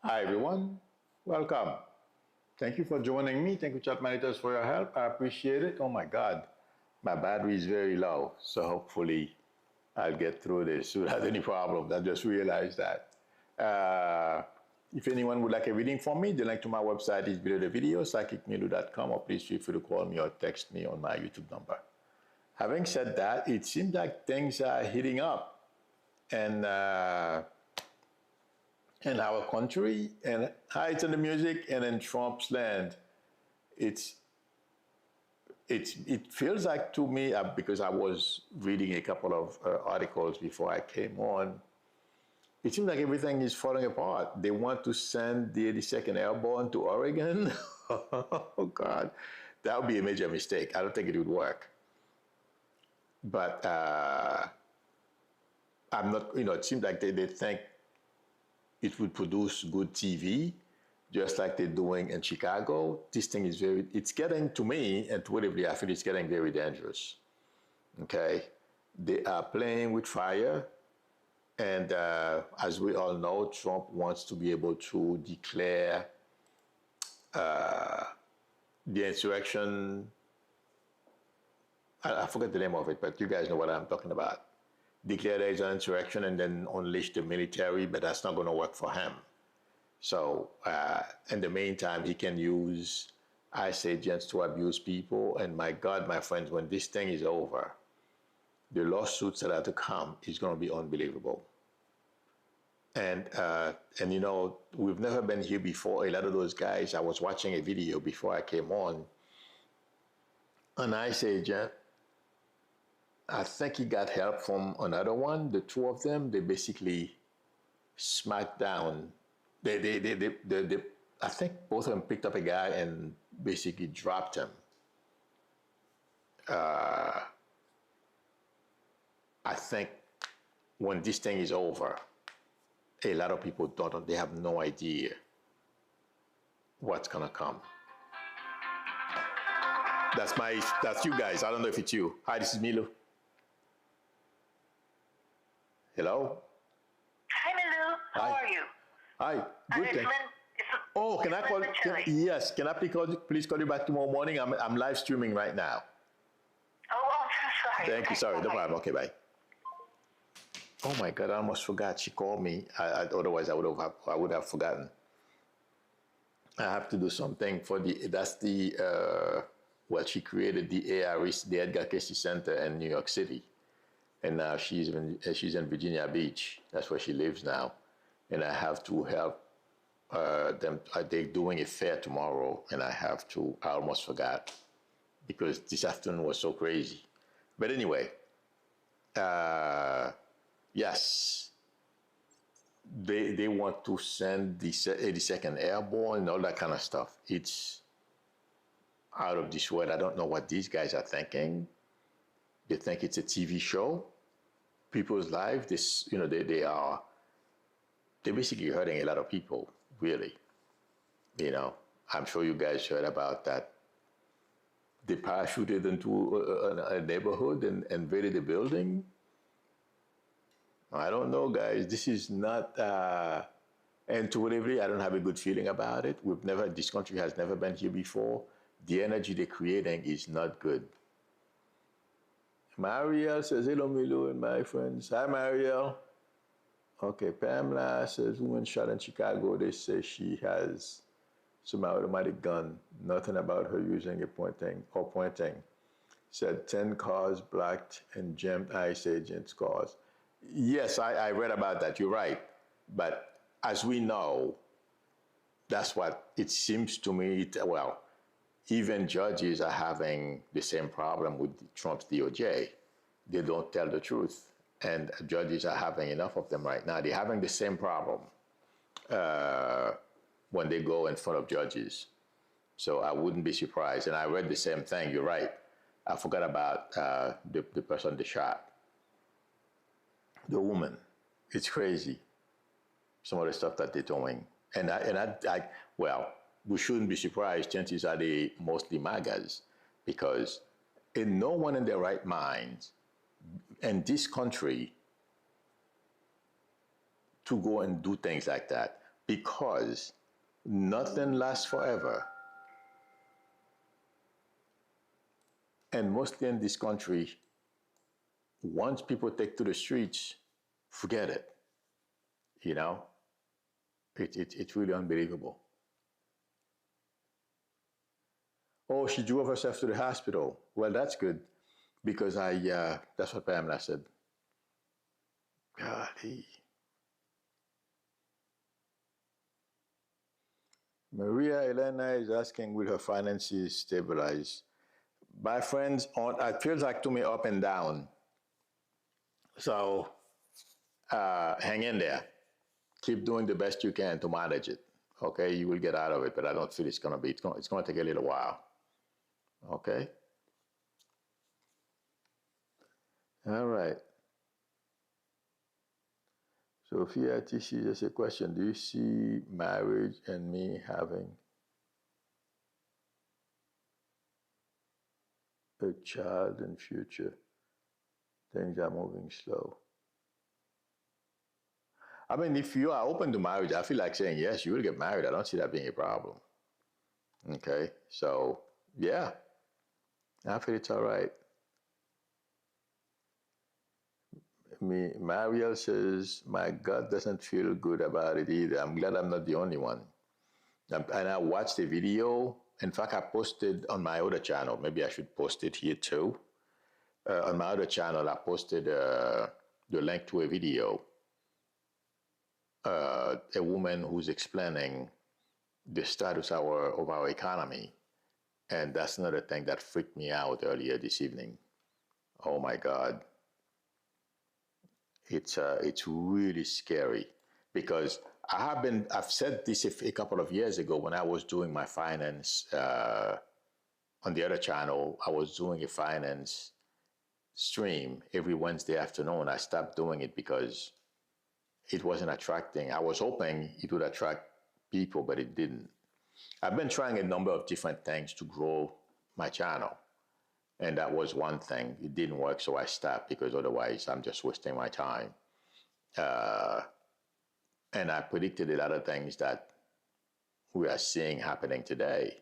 Hi everyone, welcome. Thank you for joining me. Thank you, chat monitors, for your help. I appreciate it. Oh my God, my battery is very low, so hopefully I'll get through this without any problems. I just realized that. Uh, if anyone would like a reading from me, the link to my website is below the video, psychicmilu.com, or please feel free to call me or text me on my YouTube number. Having said that, it seems like things are heating up, and in our country, and heights in the music, and in Trump's land. It's it feels like to me, because I was reading a couple of articles before I came on. It seems like everything is falling apart. They want to send the 82nd Airborne to Oregon. Oh God, that would be a major mistake. I don't think it would work. But I'm not. It seems like they think it would produce good TV, just like they're doing in Chicago. This thing is it's getting to me, intuitively, I feel it's getting very dangerous. Okay? They are playing with fire. And as we all know, Trump wants to be able to declare the insurrection. I forget the name of it, but you guys know what I'm talking about. Declare there is an insurrection and then unleash the military, but that's not going to work for him. So in the meantime, he can use ICE agents to abuse people. And my God, my friends, when this thing is over, the lawsuits that are to come is going to be unbelievable. And we've never been here before. A lot of those guys, I was watching a video before I came on. An ICE agent, I think he got help from another one. The two of them, they basically smacked down. I think both of them picked up a guy and basically dropped him. I think when this thing is over, a lot of people they have no idea what's gonna come. That's you guys. I don't know if it's you. Hi, this is Milo. Hello? Hi, Milu. How are you? Hi. Good. Oh, can I call? Yes. Can I please call you back tomorrow morning? I'm live streaming right now. Oh, sorry. Thank you. Sorry. No problem. Okay, bye. Oh my God! I almost forgot. She called me. Otherwise, I would have forgotten. I have to do something for she created the ARIS, the Edgar Cayce Center in New York City. And now she's in Virginia Beach. That's where she lives now. And I have to help them. They're doing a fair tomorrow, and I almost forgot because this afternoon was so crazy. But anyway, yes, they want to send the 82nd Airborne and all that kind of stuff. It's out of this world. I don't know what these guys are thinking. They think it's a TV show. People's lives, they're basically hurting a lot of people, really. I'm sure you guys heard about that. They parachuted into a neighborhood and invaded the building. I don't know, guys. This is not, intuitively, I don't have a good feeling about it. This country has never been here before. The energy they're creating is not good. Mariel says, hello, Milo and my friends. Hi, Mariel. Okay, Pamela says, woman shot in Chicago. They say she has some automatic gun. Nothing about her using pointing. Said 10 cars blacked and jammed ICE agents' cars. Yes, I read about that. You're right. But as we know, that's what it seems to me. Even judges are having the same problem with Trump's DOJ. They don't tell the truth. And judges are having enough of them right now. They're having the same problem when they go in front of judges. So I wouldn't be surprised. And I read the same thing. You're right. I forgot about the person they shot. The woman. It's crazy. Some of the stuff that they're doing. We shouldn't be surprised. Chances are they mostly MAGAs, because no one in their right minds in this country to go and do things like that because nothing lasts forever. And mostly in this country, once people take to the streets, forget it. You know, it's really unbelievable. Oh, she drove herself to the hospital. Well, that's good because that's what Pamela said. Golly. Maria Elena is asking, will her finances stabilize? My friends, it feels like to me up and down. So hang in there. Keep doing the best you can to manage it. Okay, you will get out of it, but I don't feel it's gonna be. It's gonna take a little while. Okay. All right. Sophia TC, there's a question. Do you see marriage and me having a child in future? Things are moving slow. I mean, if you are open to marriage, I feel like saying yes, you will get married. I don't see that being a problem. Okay, so yeah, I feel it's all right. Mariel says, my gut doesn't feel good about it either. I'm glad I'm not the only one. And I watched the video. In fact, I posted on my other channel. Maybe I should post it here too. On my other channel, I posted the link to a video. A woman who's explaining the status of our economy. And that's another thing that freaked me out earlier this evening. Oh my God. It's really scary because I've said this a couple of years ago when I was doing my finance on the other channel. I was doing a finance stream every Wednesday afternoon. I stopped doing it because it wasn't attracting. I was hoping it would attract people, but it didn't. I've been trying a number of different things to grow my channel. And that was one thing. It didn't work, so I stopped because otherwise I'm just wasting my time. And I predicted a lot of things that we are seeing happening today.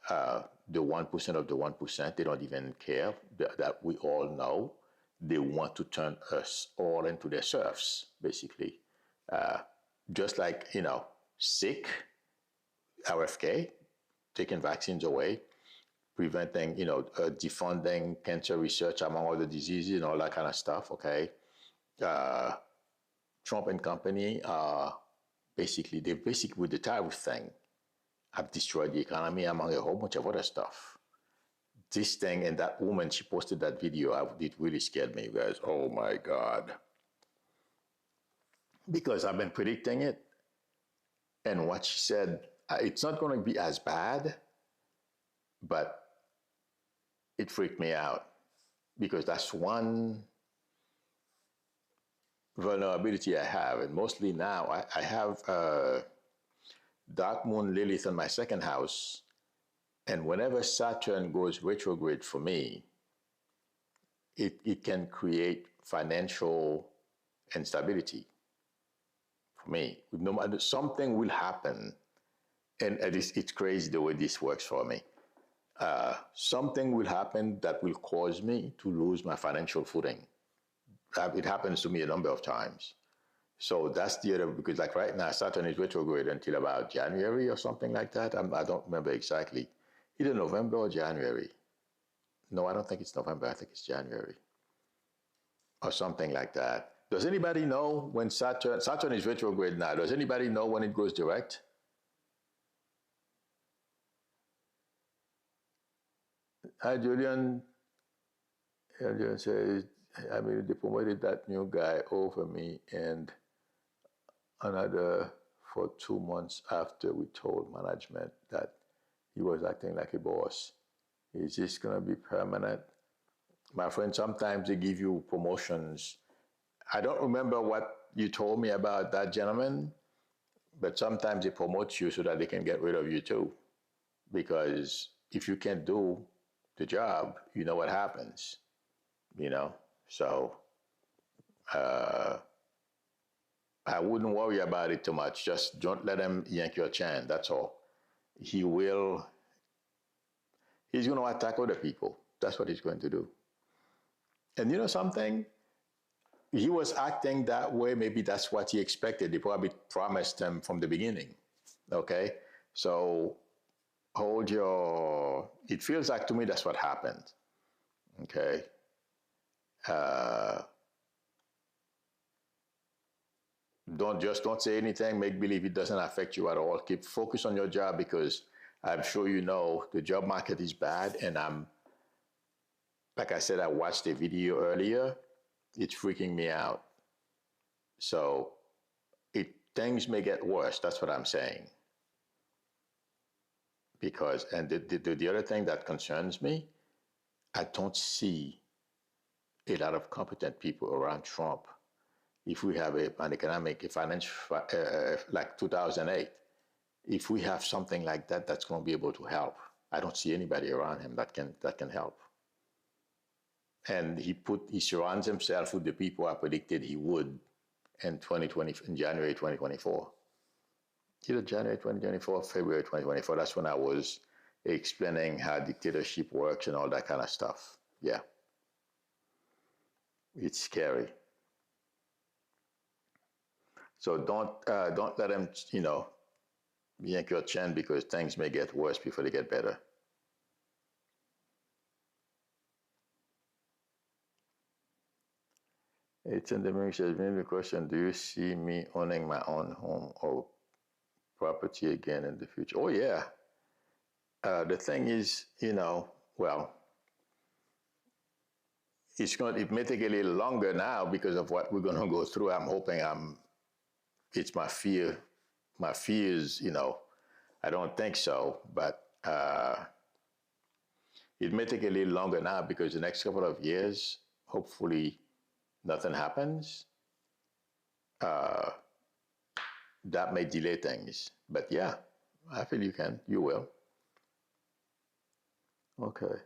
The 1% of the 1%, they don't even care that we all know. They want to turn us all into their serfs, basically. Just like, sick, RFK, taking vaccines away, preventing, defunding cancer research among other diseases and all that kind of stuff, okay? Trump and company are basically with the tariff thing, have destroyed the economy among a whole bunch of other stuff. This thing and that woman, she posted that video, it really scared me, guys. Oh my God. Because I've been predicting it. And what she said, it's not going to be as bad, but it freaked me out because that's one vulnerability I have. And mostly now I have Dark Moon Lilith in my second house. And whenever Saturn goes retrograde for me, it can create financial instability for me. No matter, something will happen. And it's crazy the way this works for me. Something will happen that will cause me to lose my financial footing. It happens to me a number of times. So that's the other, because like right now, Saturn is retrograde until about January or something like that. I don't remember exactly. Either November or January. No, I don't think it's November. I think it's January or something like that. Does anybody know when Saturn is retrograde now? Does anybody know when it goes direct? Hi, Julian. Julian says, I mean, they promoted that new guy over me and another for 2 months after we told management that he was acting like a boss. Is this going to be permanent? My friend, sometimes they give you promotions. I don't remember what you told me about that gentleman, but sometimes they promote you so that they can get rid of you too. Because if you can't do the job, you know what happens, So I wouldn't worry about it too much. Just don't let him yank your chain. That's all. He will. He's going to attack other people. That's what he's going to do. And you know something? He was acting that way. Maybe that's what he expected. They probably promised him from the beginning. Okay? So hold your. It feels like to me that's what happened. Okay? Uh, don't say anything. Make believe it doesn't affect you at all. Keep focus on your job because I'm sure you know the job market is bad. And I'm, like I said, I watched a video earlier. It's freaking me out. So things may get worse. That's what I'm saying. Because, and the other thing that concerns me, I don't see a lot of competent people around Trump. If we have an economic, a financial, like 2008, if we have something like that, that's going to be able to help. I don't see anybody around him that can help. And he surrounds himself with the people I predicted he would in January 2024. Either January 2024 or February 2024. That's when I was explaining how dictatorship works and all that kind of stuff. Yeah. It's scary. So don't let him, yank your chin because things may get worse before they get better. It's in the mirror says, maybe the question, do you see me owning my own home or property again in the future? Oh, yeah. The thing is, well, it may take a little longer now because of what we're going to go through. I'm hoping it's my fear. My fears, I don't think so, but it may take a little longer now because the next couple of years, hopefully nothing happens. That may delay things. But yeah, I feel you will. Okay.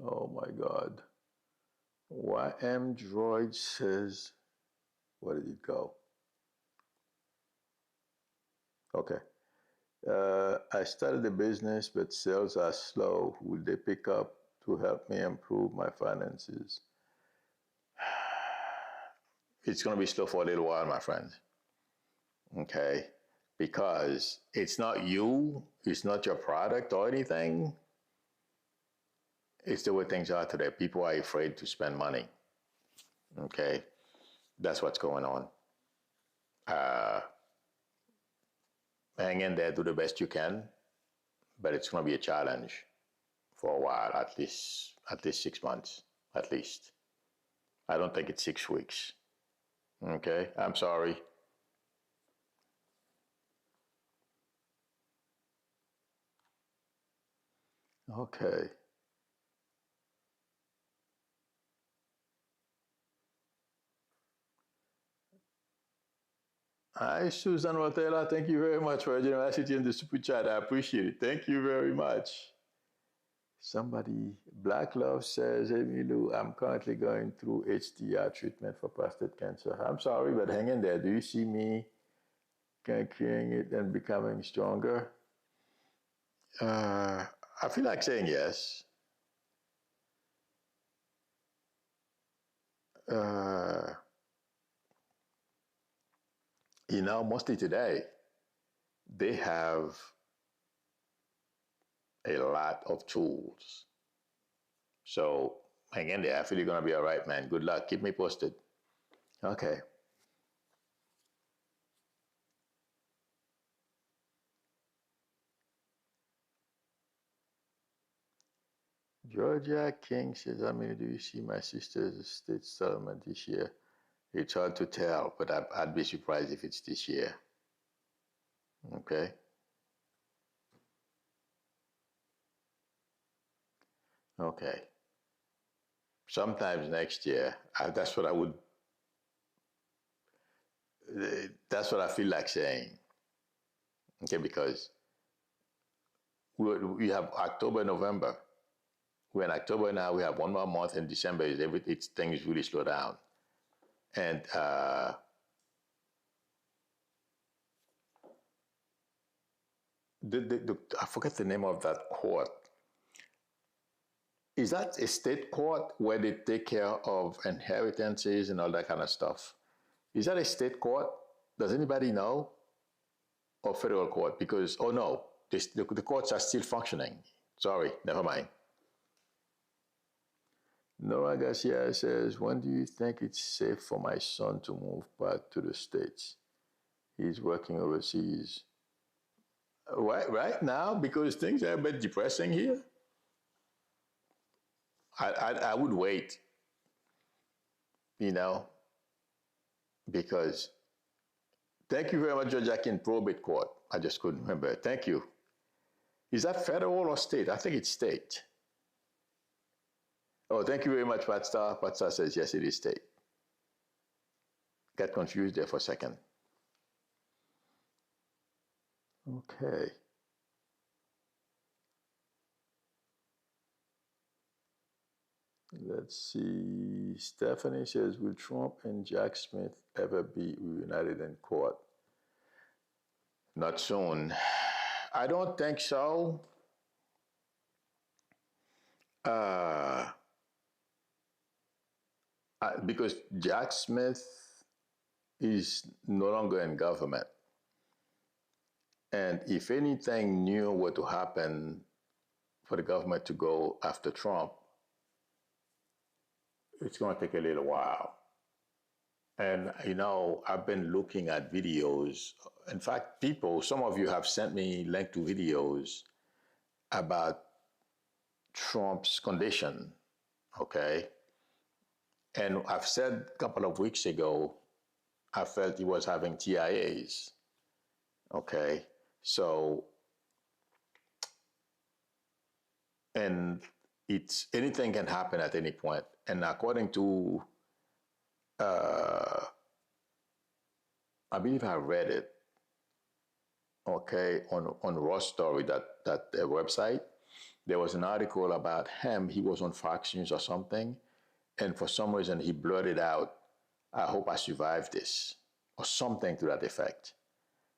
Oh my God. YM Droid says, where did it go? Okay. I started the business, but sales are slow. Will they pick up to help me improve my finances? It's going to be slow for a little while, my friend. Okay. Because it's not you, it's not your product or anything. It's the way things are today. People are afraid to spend money. Okay. That's what's going on. Hang in there, do the best you can, but it's going to be a challenge for a while, at least 6 months, at least. I don't think it's 6 weeks. Okay, I'm sorry. Okay. Hi, Susan Rotella. Thank you very much for your generosity in the super chat. I appreciate it. Thank you very much. Somebody, Black Love says, hey, Milu, I'm currently going through HDR treatment for prostate cancer. I'm sorry, but hang in there. Do you see me conquering it and becoming stronger? I feel like saying yes. Mostly today, they have a lot of tools. So hang in there. I feel you're going to be all right, man. Good luck. Keep me posted. Okay. Georgia King says, do you see my sister's estate settlement this year? It's hard to tell, but I'd be surprised if it's this year. Okay. Okay. Sometimes next year. That's what I feel like saying. Okay, because we have October, November. We're in October now. We have one more month. In December, things really slow down. And I forget the name of that court. Is that a state court where they take care of inheritances and all that kind of stuff? Is that a state court? Does anybody know? Or federal court? Because, oh no, the courts are still functioning. Sorry, never mind. Nora Garcia says, when do you think it's safe for my son to move back to the States? He's working overseas. Right now, because things are a bit depressing here, I would wait, because thank you very much, Judge Akin, probate court. I just couldn't remember. Thank you. Is that federal or state? I think it's state. Oh, thank you very much, Patstar. Patstar says, yes, it is state. Got confused there for a second. Okay. Let's see. Stephanie says, will Trump and Jack Smith ever be reunited in court? Not soon. I don't think so. Because Jack Smith is no longer in government. And if anything new were to happen for the government to go after Trump, it's going to take a little while. And, I've been looking at videos. In fact, some of you have sent me link to videos about Trump's condition, okay? And I've said a couple of weeks ago, I felt he was having TIAs, okay? So, and anything can happen at any point. And according to, I believe I read it, okay, on Raw Story, that website, there was an article about him. He was on Fox News or something, and for some reason he blurted out, I hope I survive this, or something to that effect.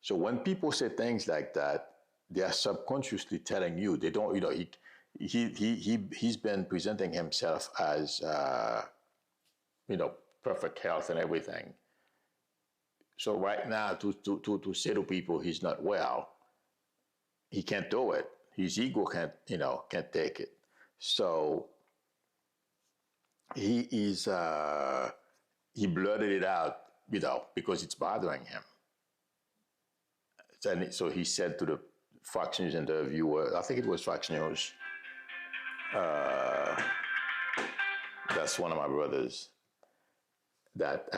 So when people say things like that, they are subconsciously telling you, they don't, he's been presenting himself as, perfect health and everything. So right now, to say to people he's not well, he can't do it. His ego can't take it. So he blurted it out, because it's bothering him. And so he said to the Fox News interviewer, I think it was Fox News, that's one of my brothers, that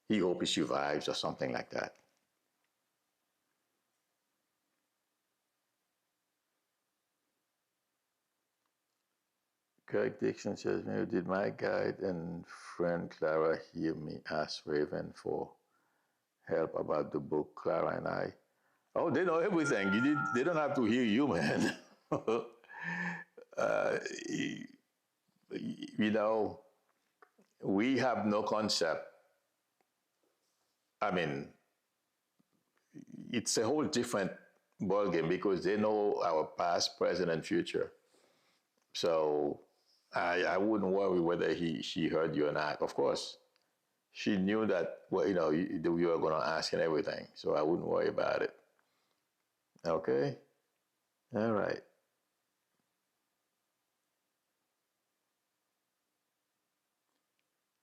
he hopes he survives or something like that. Greg Dixon says, did my guide and friend Clara hear me ask Raven for help about the book, Clara and I? Oh, they know everything. They don't have to hear you, man. We have no concept. I mean, it's a whole different ballgame because they know our past, present, and future. So I wouldn't worry whether she heard you or not. Of course, she knew that you were going to ask and everything. So I wouldn't worry about it. Okay? All right.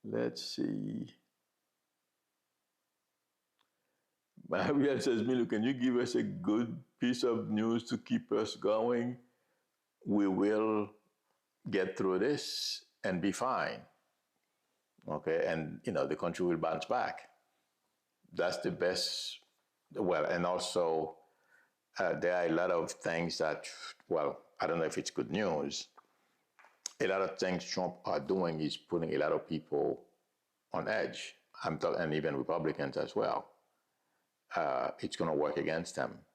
Let's see. Marianne says, Milu, can you give us a good piece of news to keep us going? We will get through this and be fine. Okay, and the country will bounce back. That's the best. Well, and also there are a lot of things that, I don't know if it's good news. A lot of things Trump are doing is putting a lot of people on edge. And even Republicans as well. It's going to work against them,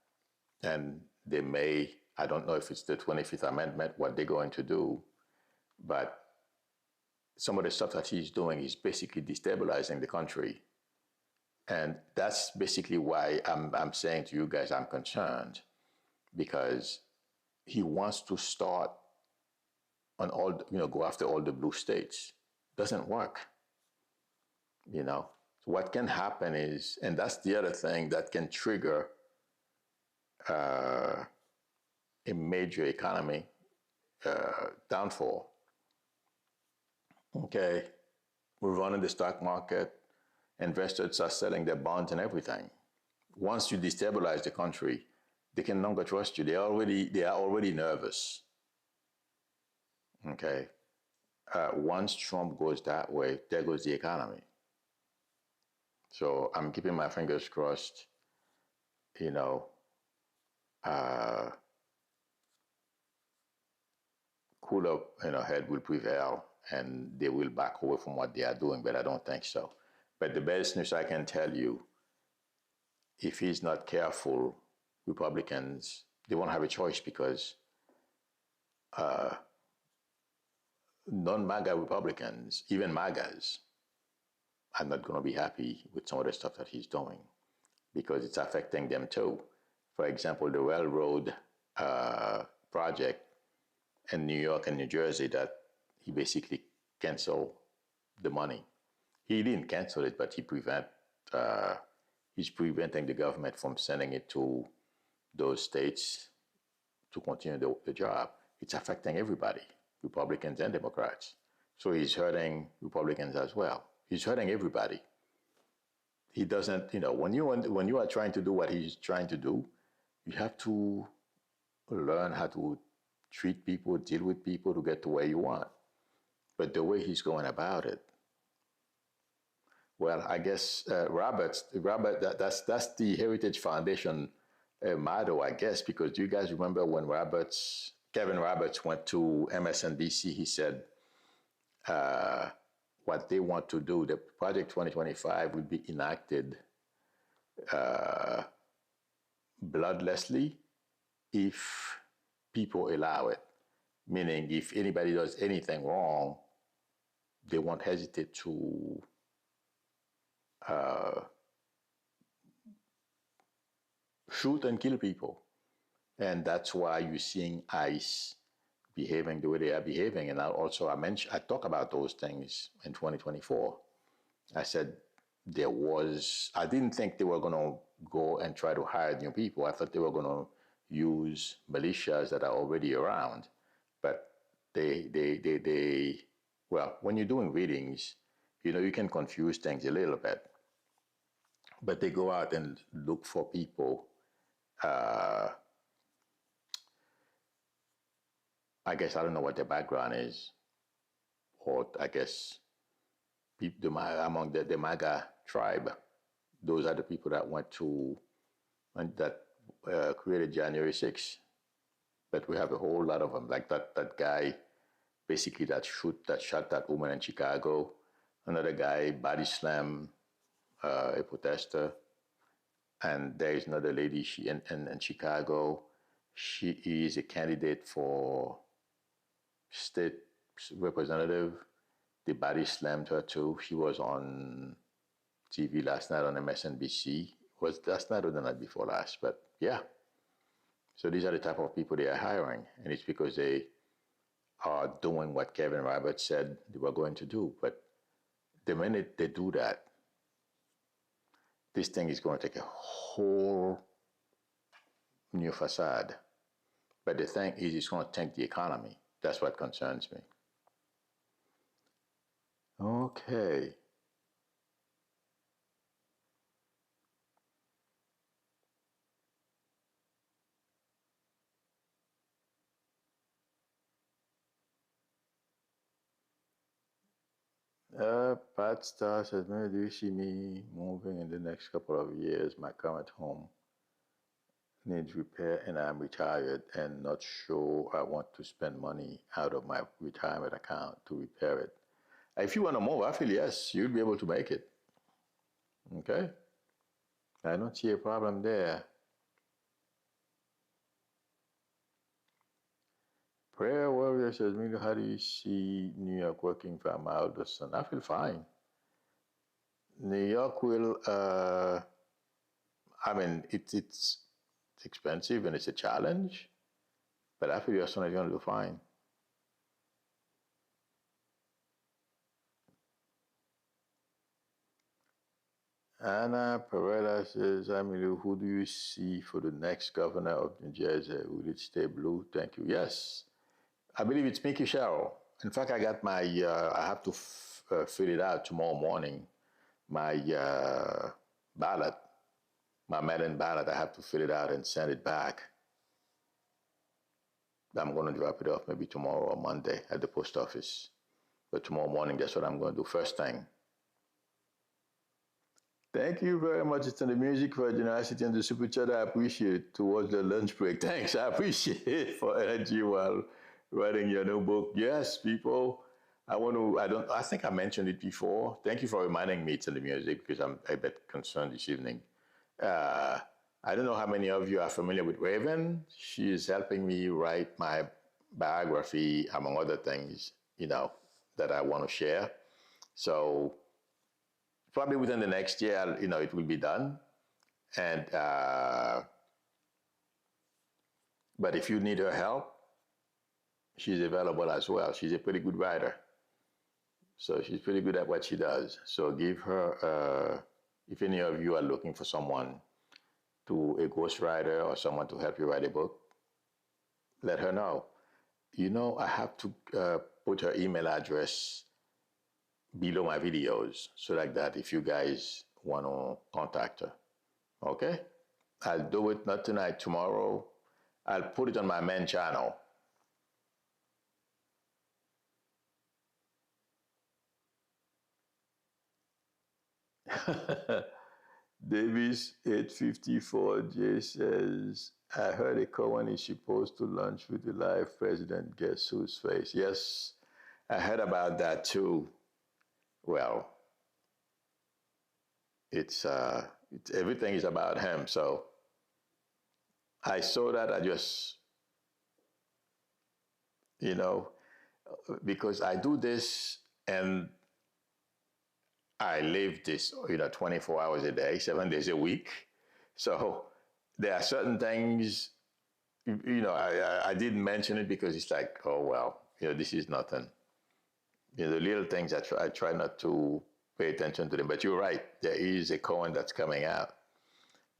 and they may I don't know if it's the 25th Amendment, what they're going to do, but some of the stuff that he's doing is basically destabilizing the country. And that's basically why I'm saying to you guys, I'm concerned, because he wants to start on all, go after all the blue states. Doesn't work, So what can happen is, and that's the other thing that can trigger a major economy downfall. Okay, we're running the stock market, investors are selling their bonds and everything. Once you destabilize the country, they can no longer trust you. They are already nervous. Okay, once Trump goes that way, there goes the economy. So I'm keeping my fingers crossed. Uh, cooler, head will prevail, and they will back away from what they are doing. But I don't think so. But the best news I can tell you, if he's not careful, Republicans, they won't have a choice, because non-MAGA Republicans, even MAGAs, are not going to be happy with some of the stuff that he's doing, because it's affecting them too. For example, the railroad project in New York and New Jersey, that he basically canceled the money. He didn't cancel it, but he's preventing the government from sending it to those states to continue the job. It's affecting everybody, Republicans and Democrats. So he's hurting Republicans as well. He's hurting everybody. He doesn't, when you are trying to do what he's trying to do, you have to learn how to treat people, deal with people to get to where you want. But the way he's going about it, well, I guess Robert, that's the Heritage Foundation motto, I guess, because do you guys remember when Kevin Roberts went to MSNBC? He said what they want to do, the Project 2025 will be enacted bloodlessly if people allow it. Meaning, if anybody does anything wrong, they won't hesitate to shoot and kill people. And that's why you're seeing ICE behaving the way they are behaving. And I talk about those things in 2024. I said I didn't think they were going to go and try to hire new people. I thought they were going to use militias that are already around. But well, when you're doing readings, you can confuse things a little bit. But they go out and look for people. I guess I don't know what their background is, or I guess among the MAGA tribe, those are the people that went to and that created January 6th. But we have a whole lot of them, like that guy, basically that shot that woman in Chicago. Another guy body slammed a protester, and there is another lady in Chicago. She is a candidate for state representative. They body slammed her too. She was on TV last night on MSNBC. Was last night or the night before last? But yeah. So these are the type of people they are hiring, and it's because they are doing what Kevin Roberts said they were going to do. But the minute they do that, this thing is going to take a whole new facade. But the thing is, it's going to tank the economy. That's what concerns me. Okay. Pat Star says, "Man, do you see me moving in the next couple of years? My current home needs repair and I'm retired and not sure I want to spend money out of my retirement account to repair it." If you want to move, I feel yes, you'll be able to make it. Okay? I don't see a problem there. Prayer Warrior says, Milo, how do you see New York working for a milder sun? I feel fine. New York will, I mean, it's expensive and it's a challenge, but I feel your son is going to do fine. Anna Perella says, Emilio, who do you see for the next governor of New Jersey? Will it stay blue? Thank you. Yes, I believe it's Mickey Sherrill. In fact, I got my, I have to fill it out tomorrow morning. My ballot, my mail-in ballot, I have to fill it out and send it back. I'm going to drop it off maybe tomorrow or Monday at the post office. But tomorrow morning, that's what I'm going to do first thing. Thank you very much. It's in the music for generosity and the super chat. I appreciate it towards the lunch break. Thanks. I appreciate it for energy while writing your new book. Yes, people. I think I mentioned it before. Thank you for reminding me it's in the music because I'm a bit concerned this evening. I don't know how many of you are familiar with Raven. She is helping me write my biography, among other things, that I want to share. So probably within the next year, it will be done. And but if you need her help, she's available as well. She's a pretty good writer. So she's pretty good at what she does. So give her, if any of you are looking for someone, a ghostwriter or someone to help you write a book, let her know. I have to put her email address below my videos so like that if you guys want to contact her. Okay? I'll do it not tonight, tomorrow. I'll put it on my main channel. Davis 854J says, I heard a Cohen is supposed to lunch with the live president. Guess whose face? Yes, I heard about that too. Well, it's everything is about him. So I saw that. I just, because I do this and I live this, 24 hours a day, 7 days a week. So there are certain things, I didn't mention it because it's like, oh, well, this is nothing. The little things I try not to pay attention to them. But you're right, there is a Cohen that's coming out.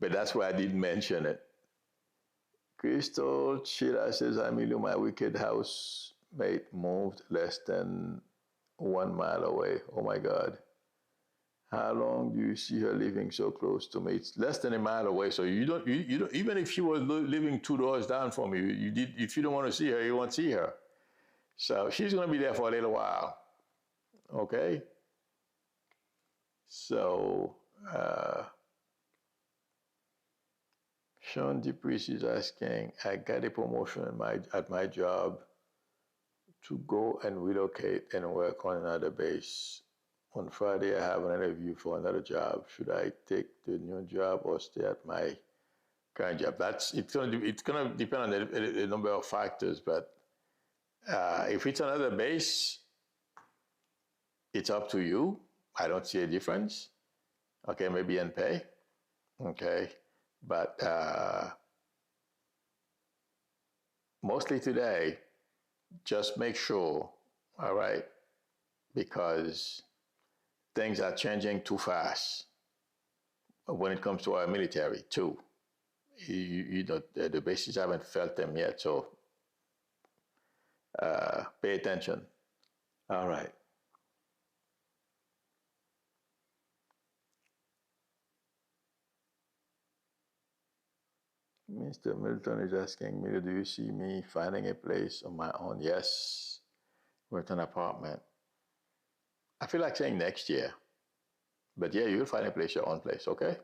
But that's why I didn't mention it. Crystal Sheila says, Emilio, my wicked housemate moved less than 1 mile away. Oh my God. How long do you see her living so close to me? It's less than a mile away. So you don't, even if she was living 2 doors down from you, if you don't want to see her, you won't see her. So she's going to be there for a little while. Okay? So, Sean DePriest is asking, I got a promotion at my job to go and relocate and work on another base. On Friday, I have an interview for another job. Should I take the new job or stay at my current job? It's going to depend on a number of factors. But if it's another base, it's up to you. I don't see a difference. Okay, maybe in pay. Okay, but mostly today, just make sure. All right, because things are changing too fast when it comes to our military too. The bases haven't felt them yet, so pay attention. All right. Mr. Milton is asking me, do you see me finding a place on my own? Yes, with an apartment. I feel like saying next year. But yeah, you'll find a place, your own place, okay?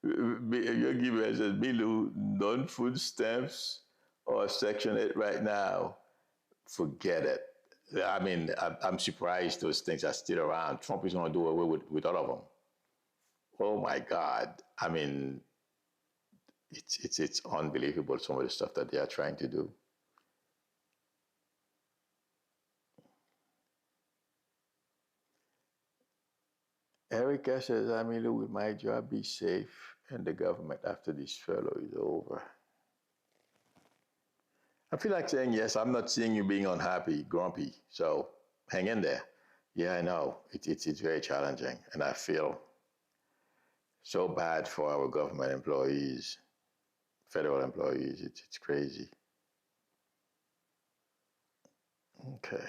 Your giver says, Bilu, non-food stamps or Section 8 right now. Forget it. I mean, I'm surprised those things are still around. Trump is going to do away with all of them. Oh my God. I mean, it's unbelievable, some of the stuff that they are trying to do. Erica says, Amilu, will my job be safe in the government after this furlough is over? I feel like saying yes. I'm not seeing you being unhappy, grumpy. So hang in there. Yeah, I know. It's very challenging. And I feel so bad for our government employees, federal employees. It's crazy. Okay.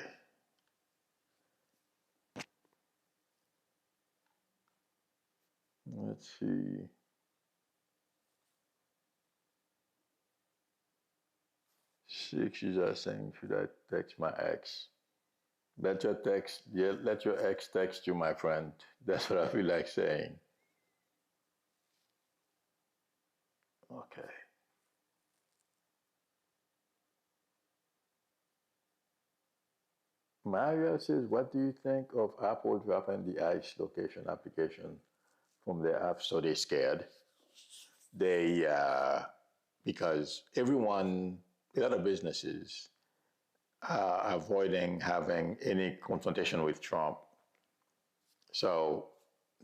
Let's see. Sixes are saying, should I text my ex? Let your ex text you, my friend. That's what I feel like saying. Okay. Mario says, what do you think of Apple dropping the ICE location application from their app store? They're scared. They, because everyone, a lot of businesses are avoiding having any confrontation with Trump. So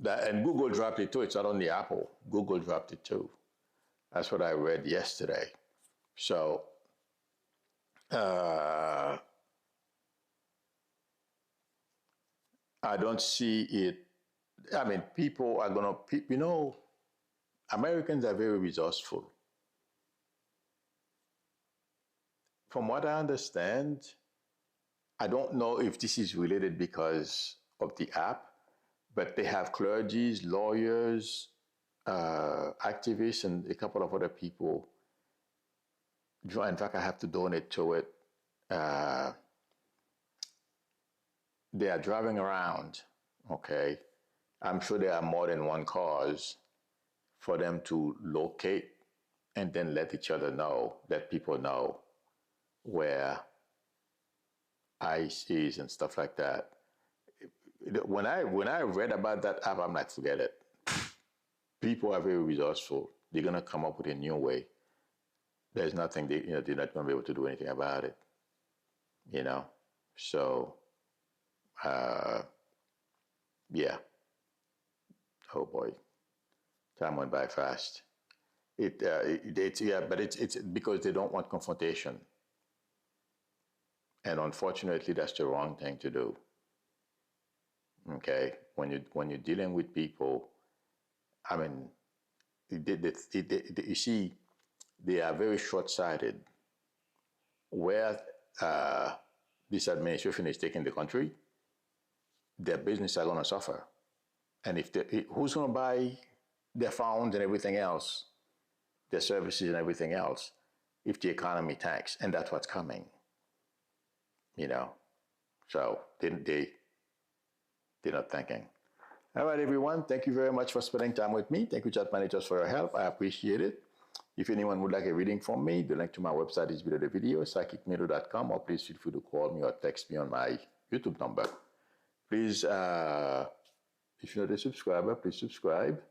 that, and Google dropped it too. It's not only Apple. Google dropped it too. That's what I read yesterday. So, I don't see it. I mean, people are going to, Americans are very resourceful. From what I understand, I don't know if this is related because of the app, but they have clergies, lawyers, activists, and a couple of other people. In fact, I have to donate to it. They are driving around, okay? I'm sure there are more than one cause for them to locate and then let people know where ICE is and stuff like that. When I read about that app, I'm like, forget it. People are very resourceful. They're gonna come up with a new way. There's nothing they're not gonna be able to do anything about it. So, yeah. Oh boy, time went by fast. But it's because they don't want confrontation, and unfortunately, that's the wrong thing to do. Okay, when you're dealing with people, I mean, you see, they are very short-sighted. Where this administration is taking the country, their business are going to suffer. And who's going to buy their phones and everything else, their services and everything else, if the economy tanks? And that's what's coming. So they're not thinking. All right, everyone. Thank you very much for spending time with me. Thank you, chat managers, for your help. I appreciate it. If anyone would like a reading from me, the link to my website is below the video, psychicmilo.com, or please feel free to call me or text me on my YouTube number. Please, if you're not a subscriber, please subscribe.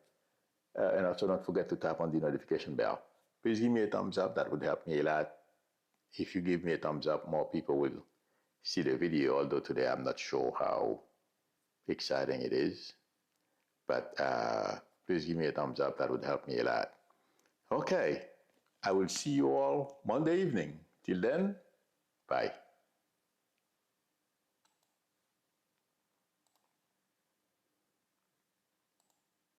And also don't forget to tap on the notification bell. Please give me a thumbs up. That would help me a lot. If you give me a thumbs up, more people will see the video, although today I'm not sure how exciting it is. But please give me a thumbs up. That would help me a lot. Okay. I will see you all Monday evening. Till then, bye.